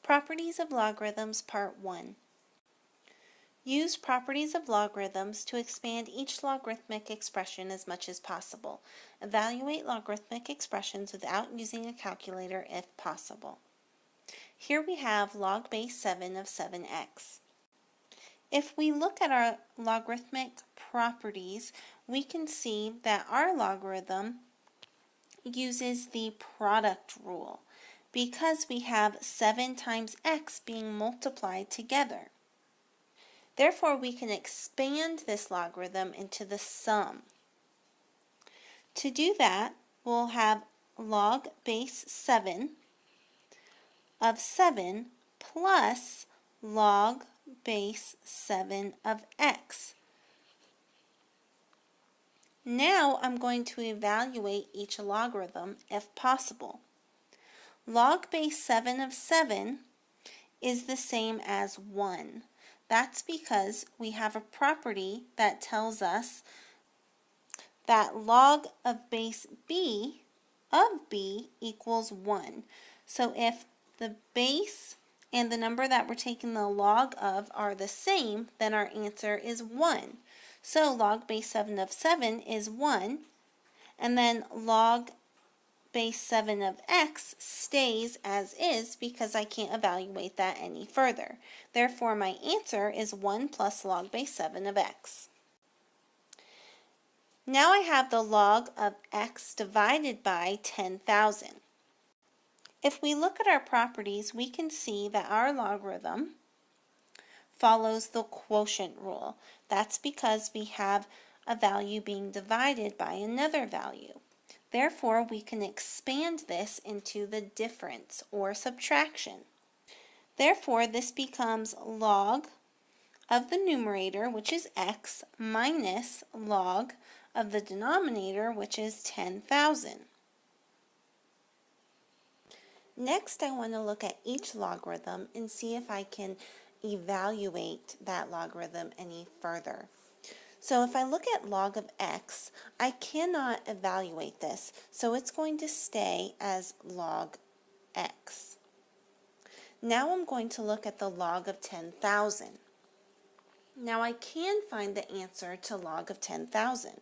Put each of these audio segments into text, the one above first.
Properties of Logarithms, Part 1. Use properties of logarithms to expand each logarithmic expression as much as possible. Evaluate logarithmic expressions without using a calculator if possible. Here we have log base 7 of 7x. If we look at our logarithmic properties, we can see that our logarithm uses the product rule because we have 7 times x being multiplied together. Therefore, we can expand this logarithm into the sum. To do that, we'll have log base 7 of 7 plus log base 7 of x. Now I'm going to evaluate each logarithm if possible. Log base 7 of 7 is the same as 1. That's because we have a property that tells us that log of base b of b equals 1. So if the base and the number that we're taking the log of are the same, then our answer is 1. So log base 7 of 7 is 1, and then log base 7 of x stays as is because I can't evaluate that any further. Therefore, my answer is 1 plus log base 7 of x. Now I have the log of x divided by 10,000. If we look at our properties, we can see that our logarithm follows the quotient rule. That's because we have a value being divided by another value. Therefore, we can expand this into the difference or subtraction. Therefore, this becomes log of the numerator, which is x, minus log of the denominator, which is 10,000. Next, I want to look at each logarithm and see if I can evaluate that logarithm any further. So if I look at log of x, I cannot evaluate this, so it's going to stay as log x. Now I'm going to look at the log of 10,000. Now I can find the answer to log of 10,000.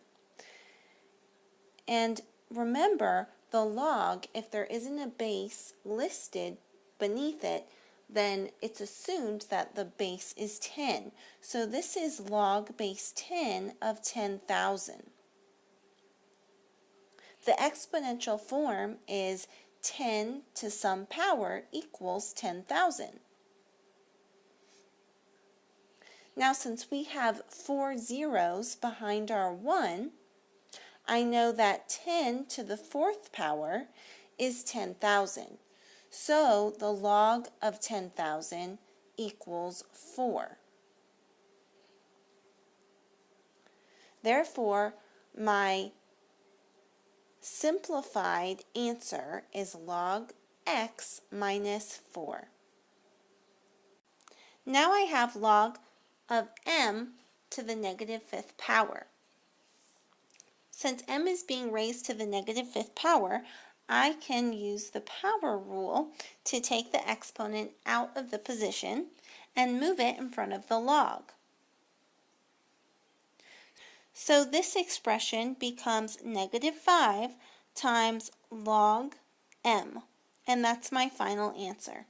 And remember, the log, if there isn't a base listed beneath it, then it's assumed that the base is 10. So this is log base 10 of 10,000. The exponential form is 10 to some power equals 10,000. Now, since we have 4 zeros behind our 1, I know that 10 to the 4th power is 10,000. So the log of 10,000 equals 4. Therefore, my simplified answer is log x minus 4. Now I have log of m to the negative 5th power. Since m is being raised to the negative 5th power, I can use the power rule to take the exponent out of the position and move it in front of the log. So this expression becomes negative 5 times log m, and that's my final answer.